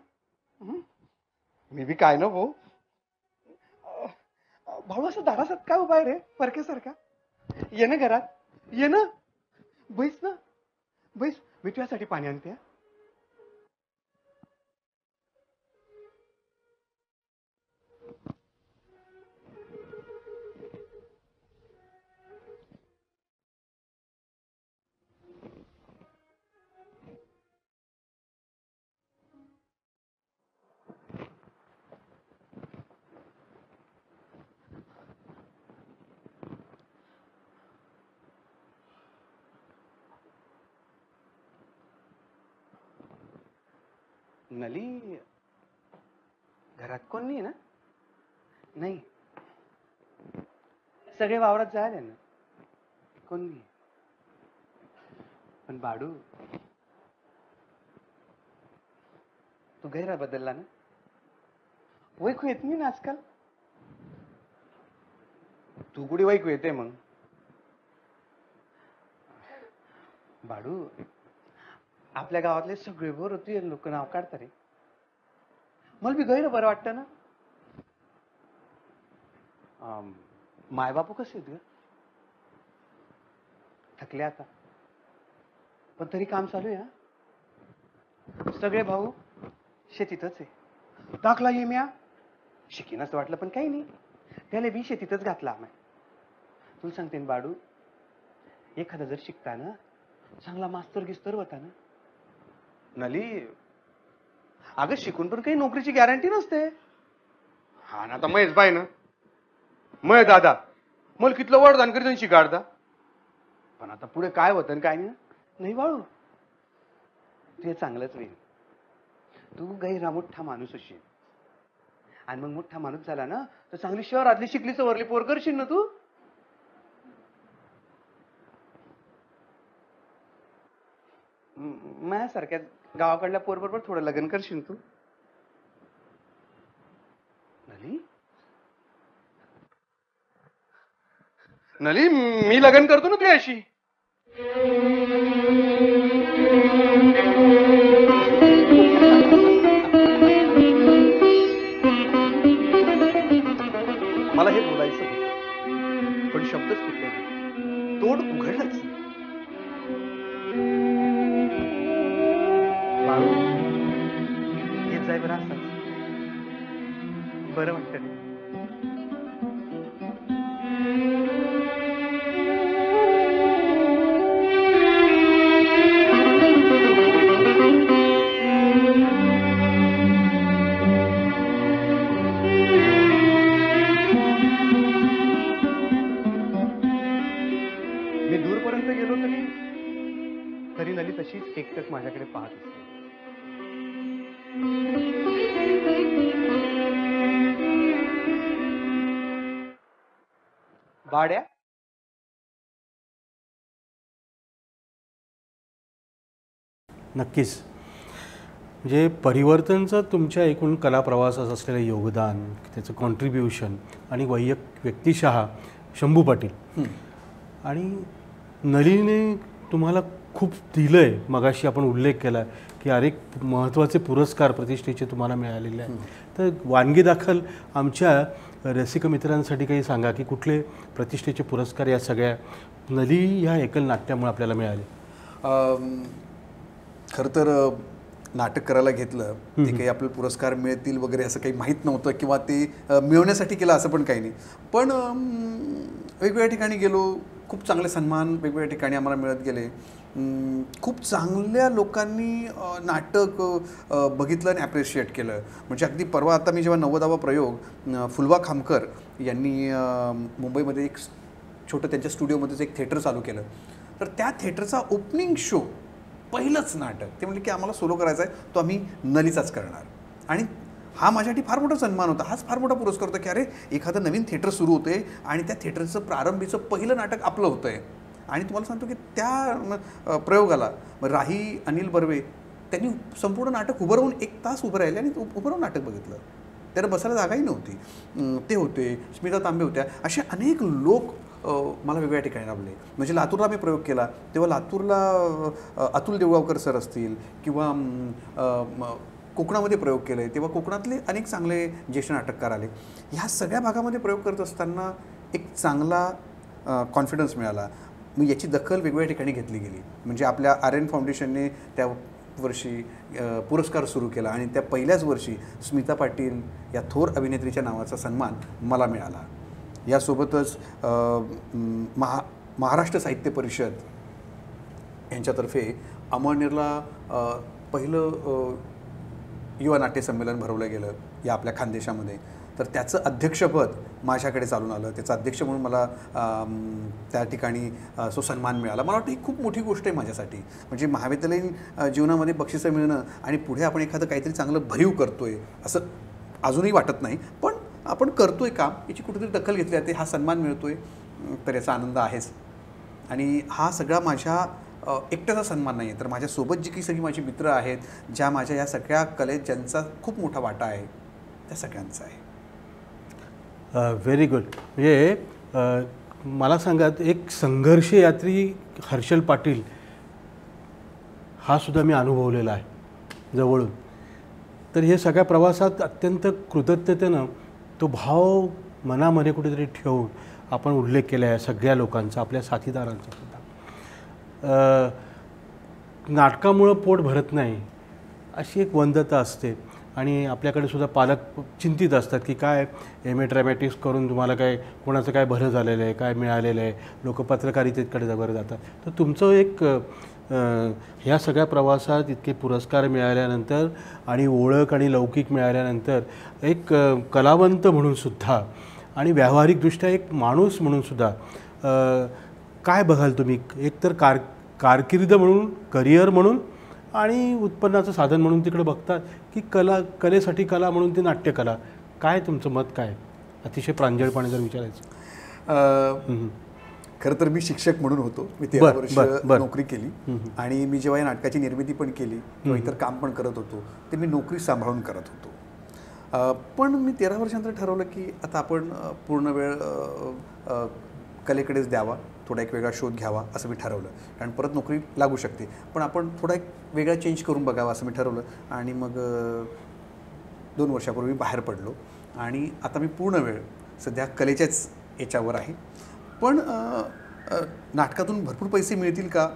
मी बी काय ना भाऊ. बाळू असं दारासात काय उभा आहे रे परकेसारखा? ये ना घरात, ये ना, बैस ना, बैस. मी तुझ्यासाठी पाणी आणते. नली, घरात कोण नाही ना? नाही, सगळे वावरात जायला ना, कोण नाही. पण बाळू, तू गैरा बदलला ना? वैकू येत नाही ना आजकाल? तू कुठे वैकू येते मग? बाळू, आपल्या गावातले सगळे बरं तू लोक नाव काढतात रे. मला बी गैर बरं वाटतं ना. मायबापू कसे आहेत ग? थकले आता, पण तरी काम चालू आहे. सगळे भाऊ शेतीतच आहे. दाखला ये म्या शिकीनच वाटलं, पण काही नाही, त्याला बी शेतीतच घातला आम्ही. तुला सांगते ना बाळू, एखादा जर शिकता ना चांगला मास्तर गिस्तर होता ना. नली, अगं शिकून पण काही नोकरीची गॅरंटी नसते. हा ना, आता महेश बाय ना, मय दादा मला कितलं वरदान करीत शिकाडता. पण आता पुढे काय होतं काय नाही बाळू, ते चांगलंच होईल. तू गैरा मोठा माणूस होशील आणि मग मोठा माणूस झाला ना तर चांगली शहरातली शिकली सवरली पोर करशील ना तू. माझ्यासारख्या गावाकडल्या पोर बरोबर थोडं लग्न करशील तू. नली, नली, मी लग्न करतो ना तुझ्याशी. मला हे बोलायचं पण शब्दच कुठले नाही, तोंड उघडलंच. बाळू, येत जाय बरं असताच, बरं वाटतं. मी दूरपर्यंत गेलो तरी नली तशीच एकटक माझ्याकडे पाहत असते. बाड्या, नक्कीच, म्हणजे परिवर्तनचं तुमच्या एकूण कला प्रवासात असलेलं योगदान, त्याचं कॉन्ट्रीब्युशन आणि व्यक्तिशः शंभू पाटील आणि नलीने तुम्हाला खूप दिलं आहे. मगाशी आपण उल्लेख केला की अनेक महत्त्वाचे पुरस्कार प्रतिष्ठेचे तुम्हाला मिळालेले आहेत. तर वानगी दाखल आमच्या रसिक मित्रांसाठी काही सांगा की कुठले प्रतिष्ठेचे पुरस्कार या सगळ्या नली ह्या एकल नाट्यामुळे आपल्याला मिळाले. खरं तर नाटक करायला घेतलं ते काही आपल्याला पुरस्कार मिळतील वगैरे असं काही माहीत नव्हतं किंवा ते मिळवण्यासाठी केलं असं पण काही नाही. पण वेगवेगळ्या ठिकाणी गेलो, खूप चांगले सन्मान वेगवेगळ्या ठिकाणी आम्हाला मिळत गेले. खूप चांगल्या लोकांनी नाटक बघितलं आणि ॲप्रिशिएट केलं. म्हणजे अगदी परवा आता मी जेव्हा 90वा प्रयोग फुलवा खामकर यांनी मुंबईमध्ये एक छोटं त्यांच्या स्टुडिओमध्येच एक थिएटर चालू केलं. तर त्या थिएटरचा ओपनिंग शो पहिलंच नाटक ते म्हटले की आम्हाला सोलो करायचा आहे, तो आम्ही नलीचाच करणार. आणि हा माझ्यासाठी फार मोठा सन्मान होता. हाच फार मोठा पुरस्कार होता की अरे एखादं नवीन थिएटर सुरू होतं आहे आणि त्या थिएटरचं प्रारंभीचं पहिलं नाटक आपलं होतं आहे. आणि तुम्हाला सांगतो की त्या प्रयोगाला राही अनिल बर्वे त्यांनी संपूर्ण नाटक उभं राहून 1 तास उभं राहिले आणि उभं राहून नाटक बघितलं. त्यांना बसायला जागाही नव्हती. ते होते, स्मिता तांबे होत्या, असे अनेक लोक मला वेगवेगळ्या ठिकाणी लाभले. म्हणजे लातूरला मी प्रयोग केला तेव्हा लातूरला अतुल देवगावकर सर असतील किंवा कोकणामध्ये प्रयोग केले तेव्हा कोकणातले अनेक चांगले ज्येष्ठ नाटककार आले. ह्या सगळ्या भागामध्ये प्रयोग करत असताना एक चांगला कॉन्फिडन्स मिळाला. मी याची दखल वेगवेगळ्या ठिकाणी घेतली गेली. म्हणजे आपल्या RN फाउंडेशनने त्या वर्षी पुरस्कार सुरू केला आणि त्या पहिल्याच वर्षी स्मिता पाटील या थोर अभिनेत्रीच्या नावाचा सन्मान मला मिळाला. यासोबतच महाराष्ट्र साहित्य परिषद यांच्यातर्फे अमळनेरला पहिलं युवा नाट्य संमेलन भरवलं गेलं या आपल्या खानदेशामध्ये. तर त्याचं अध्यक्षपद माझ्याकडे चालून आलं. त्याचं अध्यक्ष म्हणून मला त्या ठिकाणी तो सन्मान मिळाला. मला वाटतं ही खूप मोठी गोष्ट आहे माझ्यासाठी. म्हणजे महाविद्यालयीन जीवनामध्ये बक्षिसं मिळणं आणि पुढे आपण एखादं काहीतरी चांगलं भरीव करतोय असं अजूनही वाटत नाही, पण आपण करतोय काम याची कुठेतरी दखल घेतली जाते, हा सन्मान मिळतोय, तर याचा आनंद आहेच. आणि हा सगळा माझ्या एकट्याचा सन्मान नाही आहे, तर माझ्यासोबत जी काही सगळी माझी मित्र आहेत, ज्या माझ्या या सगळ्या कलेत ज्यांचा खूप मोठा वाटा आहे, त्या सगळ्यांचा आहे. Very good. म्हणजे मला सांगा, एक संघर्ष यात्री हर्षल पाटील हा सुद्धा मी अनुभवलेला आहे जवळून. तर हे सगळ्या प्रवासात अत्यंत कृतज्ञतेनं तो भाव मनामध्ये कुठेतरी ठेवून आपण उल्लेख केला आहे सगळ्या लोकांचा, आपल्या साथीदारांचा सुद्धा. नाटकामुळं पोट भरत नाही अशी एक वंदता असते. आणि आपल्याकडे सुद्धा पालक चिंतित असतात की काय MA ड्रॅमॅटिक्स करून तुम्हाला काय कोणाचं काय भलं झालेलं आहे, काय मिळालेलं आहे, लोक पत्रकारितेकडे जवळ जातात. तर तुमचं एक ह्या सगळ्या प्रवासात इतके पुरस्कार मिळाल्यानंतर आणि ओळख आणि लौकिक मिळाल्यानंतर एक कलावंत म्हणून सुद्धा आणि व्यावहारिकदृष्ट्या एक माणूस म्हणून सुद्धा काय बघाल तुम्ही? एकतर कारकीर्द म्हणून, करिअर म्हणून आणि उत्पन्नाचं साधन म्हणून तिकडे बघतात की कलेसाठी कला म्हणून ती नाट्यकला. काय तुमचं मत काय? अतिशय प्रांजळपणे जर विचारायचं. खरं तर मी शिक्षक म्हणून होतो. मी 13 वर्ष नोकरी केली आणि मी जेव्हा या नाटकाची निर्मिती पण केली किंवा इतर काम पण करत होतो ते मी नोकरी सांभाळून करत होतो. पण मी 13 वर्षानंतर ठरवलं की आता आपण पूर्ण वेळ कलेकडेच द्यावा, थोडा एक वेगळा शोध घ्यावा असं मी ठरवलं. कारण परत नोकरी लागू शकते, पण आपण थोडा एक वेगळा चेंज करून बघावा असं मी ठरवलं. आणि मग 2 वर्षापूर्वी बाहेर पडलो आणि आता मी पूर्ण वेळ सध्या कलेच्याच याच्यावर आहे. पण नाटकातून भरपूर पैसे मिळतील का?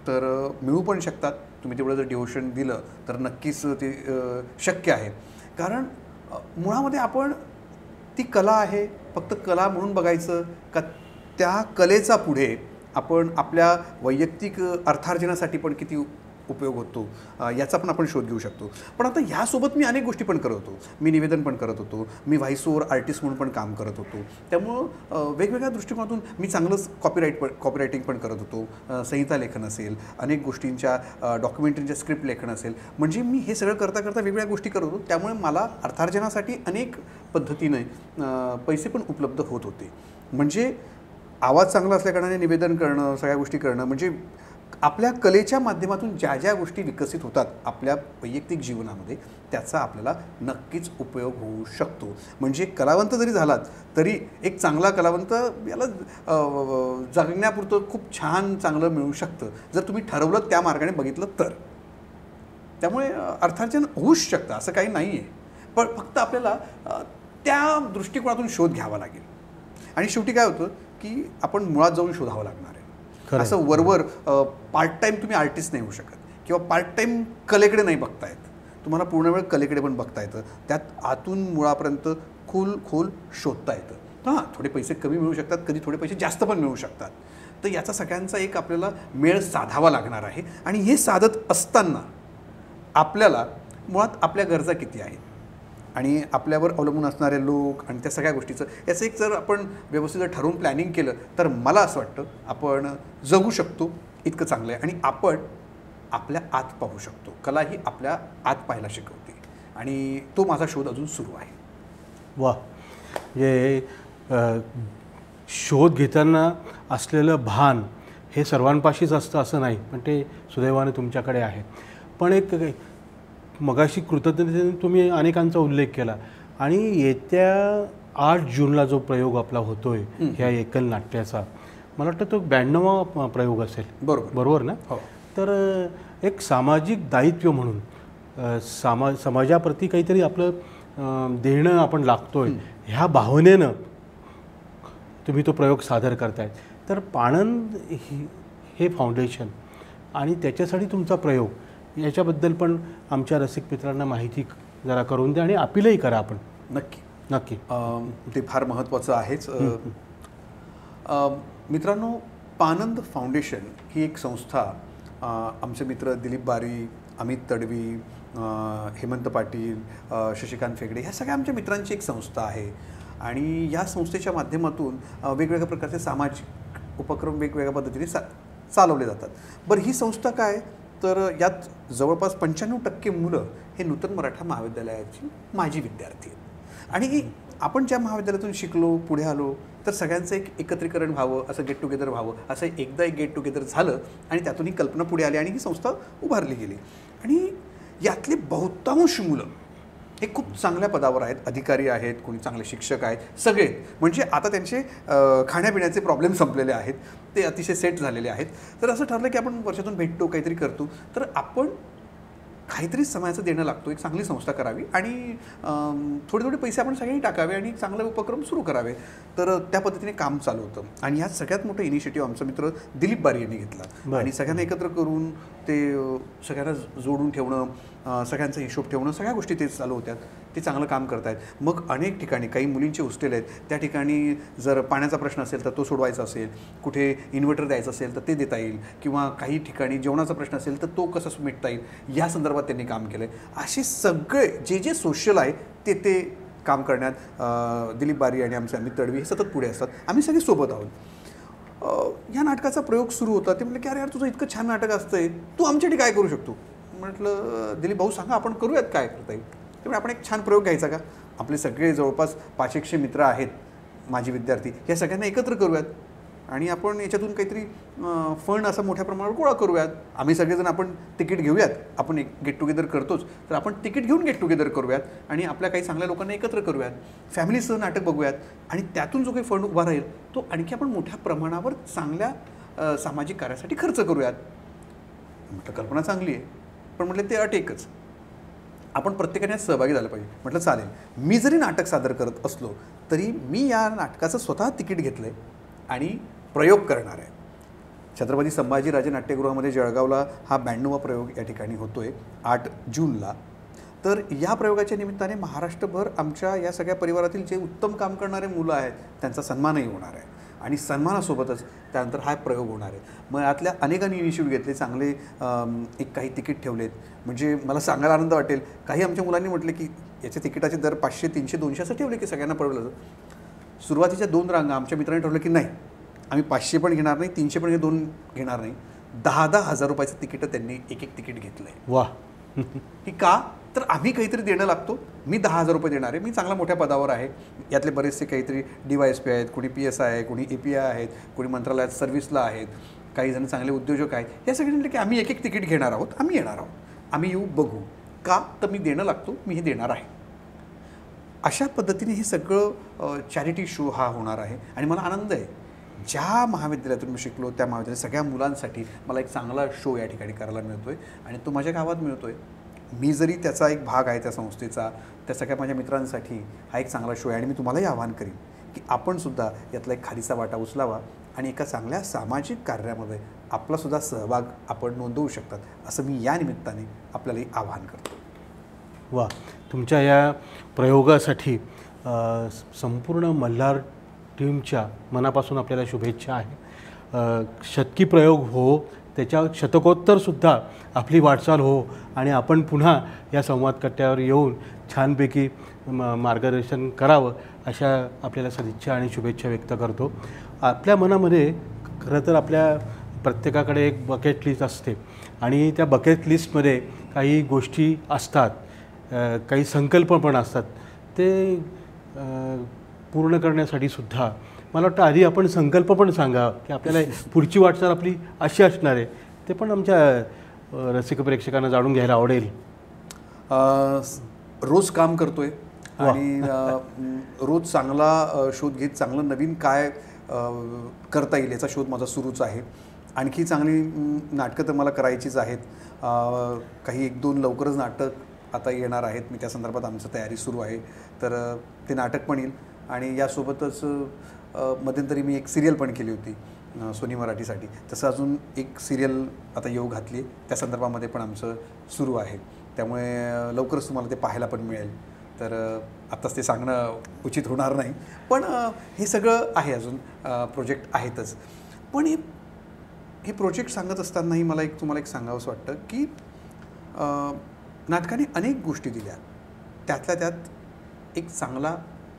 तर मिळू पण शकतात. तुम्ही तेवढं जर डिवोशन दिलं तर नक्कीच ते शक्य आहे. कारण मुळामध्ये आपण ती कला आहे फक्त कला म्हणून बघायचं का, त्या कलेचा पुढे आपण आपल्या वैयक्तिक अर्थार्जनासाठी पण किती उपयोग होतो याचा पण आपण शोध घेऊ शकतो. पण आता ह्यासोबत मी अनेक गोष्टी पण करत होतो. मी निवेदन पण करत होतो, मी व्हॉइस ओव्हर आर्टिस्ट म्हणून पण काम करत होतो. त्यामुळं वेगवेगळ्या दृष्टिकोनातून मी चांगलंच कॉपीरायटिंग पण करत होतो. संहिता लेखन असेल, अनेक गोष्टींच्या डॉक्युमेंटरीच्या स्क्रिप्ट लेखन असेल, म्हणजे मी हे सगळं करता करता वेगवेगळ्या गोष्टी करत होतो. त्यामुळे मला अर्थार्जनासाठी अनेक पद्धतीने पैसे पण उपलब्ध होत होते. म्हणजे आवाज चांगला असल्याकारणाने निवेदन करणं, सगळ्या गोष्टी करणं, म्हणजे आपल्या कलेच्या माध्यमातून ज्या ज्या गोष्टी विकसित होतात आपल्या वैयक्तिक जीवनामध्ये त्याचा आपल्याला नक्कीच उपयोग होऊ शकतो. म्हणजे कलावंत जरी झालात तरी एक चांगला कलावंत याला जगण्यापुरतं खूप छान चांगलं मिळू शकतं जर तुम्ही ठरवलं त्या मार्गाने बघितलं तर. त्यामुळे अर्थार्जन होऊच शकतं असं काही नाही आहे, पण फक्त आपल्याला त्या दृष्टिकोनातून शोध घ्यावा लागेल. आणि शेवटी काय होतं की आपण मुळात जाऊन शोधावं लागणार आहे. असं वरवर पार्ट टाईम तुम्ही आर्टिस्ट नाही होऊ शकत किंवा पार्ट टाईम कलेकडे नाही बघता येत. तुम्हाला पूर्ण वेळ कलेकडे पण बघता येतं, त्यात आतून मुळापर्यंत खोल शोधता येतं. हां, थोडे पैसे कमी मिळू शकतात, कधी थोडे पैसे जास्त पण मिळू शकतात. तर याचा सगळ्यांचा एक आपल्याला मेळ साधावा लागणार आहे. आणि हे साधत असताना आपल्याला मुळात आपल्या गरजा किती आहेत आणि आपल्यावर अवलंबून असणारे लोक आणि त्या सगळ्या गोष्टीचं याचं एक जर आपण व्यवस्थित ठरवून प्लॅनिंग केलं तर मला असं वाटतं आपण जगू शकतो इतकं चांगलं आहे. आणि आपण आपल्या आत पाहू शकतो. कला ही आपल्या आत पाहायला शिकवते आणि तो माझा शोध अजून सुरू आहे. वा, म्हणजे शोध घेताना असलेलं भान हे सर्वांपाशीच असतं असं नाही, पण ते सुदैवाने तुमच्याकडे आहे. पण एक मगाशी कृतज्ञतेने तुम्ही अनेकांचा उल्लेख केला आणि येत्या 8 जूनला जो प्रयोग आपला होतोय ह्या एकल नाट्याचा, मला वाटतं तो 92वा प्रयोग असेल. बरोबर ना? हो. तर एक सामाजिक दायित्व म्हणून समाजाप्रती काहीतरी आपलं देणं आपण लागतोय ह्या भावनेनं तुम्ही तो प्रयोग सादर करताय. तर पाणंद हे फाउंडेशन आणि त्याच्यासाठी तुमचा प्रयोग याच्याबद्दल पण आमच्या रसिक मित्रांना माहिती जरा करून द्या आणि अपीलही करा. आपण नक्की ते फार महत्त्वाचं आहेच. मित्रांनो, पाणंद फाउंडेशन ही एक संस्था आमचे मित्र दिलीप बारी, अमित तडवी, हेमंत पाटील, शशिकांत फेगडे ह्या सगळ्या आमच्या मित्रांची एक संस्था आहे. आणि या संस्थेच्या माध्यमातून वेगवेगळ्या प्रकारचे सामाजिक उपक्रम वेगवेगळ्या पद्धतीने चालवले जातात. बरं, ही संस्था काय, तर यात जवळपास 95% मुलं हे नूतन मराठा महाविद्यालयाची माजी विद्यार्थी आहेत. आणि आपण ज्या महाविद्यालयातून शिकलो, पुढे आलो, तर सगळ्यांचं एक एकत्रीकरण व्हावं, असं गेट टुगेदर व्हावं, असं एकदा एक गेट टुगेदर झालं आणि त्यातून ही कल्पना पुढे आली आणि ही संस्था उभारली गेली. आणि यातले बहुतांश मुलं हे खूप चांगल्या पदावर आहेत, अधिकारी आहेत, कोणी चांगले शिक्षक आहेत, सगळे. म्हणजे आता त्यांचे खाण्यापिण्याचे प्रॉब्लेम संपलेले आहेत, ते अतिशय सेट झालेले आहेत. तर असं ठरलं की आपण वर्षातून भेटतो, काहीतरी करतो, तर आपण काहीतरी समाजाचं देणं लागतो, एक चांगली संस्था करावी आणि थोडे पैसे आपण सगळ्यांनी टाकावे आणि चांगले उपक्रम सुरू करावे. तर त्या पद्धतीने काम चालू होतं. आणि ह्यात सगळ्यात मोठं इनिशिएटिव्ह आमचा मित्र दिलीप बारी यांनी घेतला. आणि सगळ्यांना एकत्र करून ते सगळ्यांना जोडून ठेवणं, सगळ्यांचा हिशोब ठेवणं, सगळ्या गोष्टी ते चालू होत्या. ते चांगलं काम करत आहेत. मग अनेक ठिकाणी काही मुलींचे हॉस्टेल आहेत, त्या ठिकाणी जर पाण्याचा प्रश्न असेल तर तो सोडवायचा असेल, कुठे इन्व्हर्टर द्यायचं असेल तर ते देता येईल, किंवा काही ठिकाणी जेवणाचा प्रश्न असेल तर तो कसा मिटता येईल, या संदर्भात त्यांनी काम केलं आहे. असे सगळे जे सोशल आहे ते काम करण्यात दिलीप बारी आणि आमचे अमित तडवी हे सतत पुढे असतात. आम्ही सगळे सोबत आहोत. या नाटकाचा प्रयोग सुरू होता. ते म्हटलं की अरे यार, तुझं इतकं छान नाटक असतंय, तू आमच्यासाठी काय करू शकतो. म्हटलं दिलीप भाऊ सांगा, आपण करूयात काय करता येईल. त्यामुळे आपण एक छान प्रयोग घ्यायचा का, आपले सगळे जवळपास 500 मित्र आहेत माझे विद्यार्थी, या सगळ्यांना एकत्र करूयात आणि आपण याच्यातून काहीतरी फंड असा मोठ्या प्रमाणावर गोळा करूयात. आम्ही सगळेजण आपण तिकीट घेऊयात, आपण एक गेट टुगेदर करतोच, तर आपण तिकीट घेऊन गेट टुगेदर करूयात आणि आपल्या काही चांगल्या लोकांना एकत्र करूयात, फॅमिलीसह नाटक बघूयात आणि त्यातून जो काही फंड उभा राहील तो आणखी आपण मोठ्या प्रमाणावर चांगल्या सामाजिक कार्यासाठी खर्च करूयात. म्हटलं कल्पना चांगली आहे, पण म्हटलं ते अट एकच, आपण प्रत्येकाने सहभागी झालं पाहिजे. म्हटलं चालेल, मी जरी नाटक सादर करत असलो तरी मी या नाटकाचं स्वतः तिकीट घेतलं आहे आणि प्रयोग करणार आहे. छत्रपती संभाजीराजे नाट्यगृहामध्ये जळगावला हा 92वा प्रयोग या ठिकाणी होतो आहे 8 जूनला. तर या प्रयोगाच्या निमित्ताने महाराष्ट्रभर आमच्या या सगळ्या परिवारातील जे उत्तम काम करणारे मुलं आहेत त्यांचा सन्मानही होणार आहे आणि सन्मानासोबतच त्यानंतर हा प्रयोग होणार आहे. मग यातल्या अनेकांनी इनिशिएटिव्ह घेतले, चांगले एक काही तिकीट ठेवलेत. म्हणजे मला सांगायला आनंद वाटेल, काही आमच्या मुलांनी म्हटलं की याचे तिकिटाचे दर 500, 300, 200 असं ठेवले की सगळ्यांना परवडलं. सुरुवातीच्या 2 रांगा आमच्या मित्रांनी ठरवलं की नाही, आम्ही 500 पण घेणार नाही, 300 पण 2 घेणार नाही. 10,000 हजार रुपयाचं तिकीटं त्यांनी एक तिकीट घेतलं आहे. वा, की का, तर आम्ही काहीतरी देणं लागतो. मी 10,000 रुपये देणार आहे, मी चांगल्या मोठ्या पदावर आहे. यातले बरेचसे काहीतरी DYSP आहेत, कोणी PSI आहे, कोणी API आहेत, कोणी मंत्रालयात सर्व्हिसला आहेत, काही जण चांगले उद्योजक आहेत, या सगळ्यांनी की आम्ही एक एक तिकीट घेणार आहोत, आम्ही येणार आहोत, आम्ही येऊ बघू. का तर मी देणं लागतो, मी हे देणार आहे. अशा पद्धतीने हे सगळं चॅरिटी शो हा होणार आहे. आणि मला आनंद आहे, ज्या महाविद्यालयातून मी शिकलो त्या महाविद्यालयात सगळ्या मुलांसाठी मला एक चांगला शो या ठिकाणी करायला मिळतो आहे. आणि तो माझ्या गावात मिळतो आहे. मी जरी त्याचा एक भाग आहे त्या संस्थेचा, त्या सगळ्या माझ्या मित्रांसाठी हा एक चांगला शो आहे. आणि मी तुम्हालाही आवाहन करीन की आपणसुद्धा यातला एक खालीचा वाटा उचलावा आणि एका चांगल्या सामाजिक कार्यामध्ये आपलासुद्धा सहभाग आपण नोंदवू शकतात, असं मी या निमित्ताने आपल्यालाही आवाहन करतो. वा, तुमच्या या प्रयोगासाठी संपूर्ण मल्हार टीमच्या मनापासून आपल्याला शुभेच्छा आहे. शतकी प्रयोग हो, त्याच्या शतकोत्तरसुद्धा आपली वाटचाल हो आणि आपण पुन्हा या संवाद कट्ट्यावर येऊन छानपैकी मार्गदर्शन करावं अशा आपल्याला सदिच्छा आणि शुभेच्छा व्यक्त करतो. आपल्या मनामध्ये खरं तर आपल्या प्रत्येकाकडे एक बकेट लिस्ट असते आणि त्या बकेट लिस्टमध्ये काही गोष्टी असतात, काही संकल्प पण असतात. ते पूर्ण करण्यासाठी सुद्धा मला वाटतं आधी आपण संकल्प पण सांगा की आपल्याला पुढची वाटचाल आपली अशी असणार आहे. ते पण आमच्या रसिक प्रेक्षकांना जाणून घ्यायला आवडेल. रोज काम करतोय आणि रोज चांगला शोध घेत चांगलं नवीन काय करता येईल याचा शोध माझा सुरूच आहे. आणखी चांगली नाटकं तर मला करायचीच आहेत. काही 1-2 लवकरच नाटक आता येणार आहेत. मी त्या संदर्भात आमचं तयारी सुरू आहे. तर ते नाटक पण येईल आणि यासोबतच मध्यंतरी मी एक सिरियल पण केली होती सोनी मराठीसाठी. तसं अजून एक सिरियल आता येऊ घातली, त्या संदर्भामध्ये पण आमचं सुरू आहे. त्यामुळे लवकरच तुम्हाला ते पाहायला पण मिळेल. तर आत्ताच ते सांगणं उचित होणार नाही, पण हे सगळं आहे, अजून प्रोजेक्ट आहेतच. पण हे प्रोजेक्ट सांगत असतानाही मला तुम्हाला एक सांगावंसं वाटतं की नाटकाने अनेक गोष्टी दिल्या, त्यातल्या त्यात एक चांगला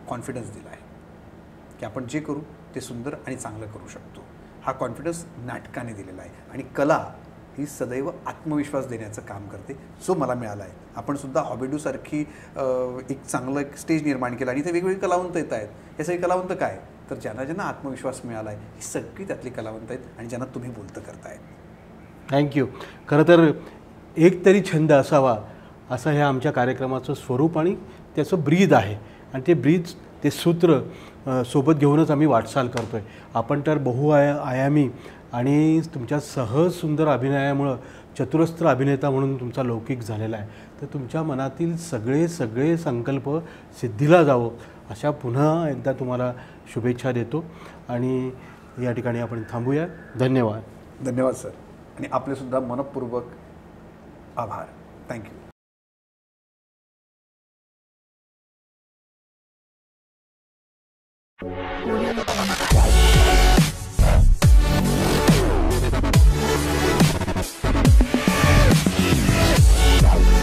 कॉन्फिडन्स दिला आहे की आपण जे करू ते सुंदर आणि चांगलं करू शकतो. हा कॉन्फिडन्स नाटकाने दिलेला आहे. आणि कला ही सदैव आत्मविश्वास देण्याचं काम करते, जो मला मिळाला आहे. आपणसुद्धा हॉबीडूसारखी एक चांगलं एक स्टेज निर्माण केलं आणि इथे वेगवेगळी कलावंत येत आहेत. हे सगळे कलावंत काय, तर ज्यांना आत्मविश्वास मिळाला आहे ही सगळी त्यातली कलावंत आहेत आणि ज्यांना तुम्ही बोलतं करतायत. थँक्यू. खरं तर एक तरी छंद असावा असं ह्या आमच्या कार्यक्रमाचं स्वरूप आणि त्याचं ब्रीद आहे. आणि ते ब्रीद, ते सूत्र सोबत घेऊनच आम्ही वाटचाल करतो आहे. आपण तर आयामी आणि तुमच्या सहज सुंदर अभिनयामुळं चतुरस्त्र अभिनेता म्हणून तुमचा लौकिक झालेला आहे. तर तुमच्या मनातील सगळे संकल्प सिद्धीला जावं अशा पुन्हा एकदा तुम्हाला शुभेच्छा देतो आणि या ठिकाणी आपण थांबूया. धन्यवाद. धन्यवाद सर. आणि आपलेसुद्धा मनपूर्वक आभार. थँक्यू. Audio Jungle.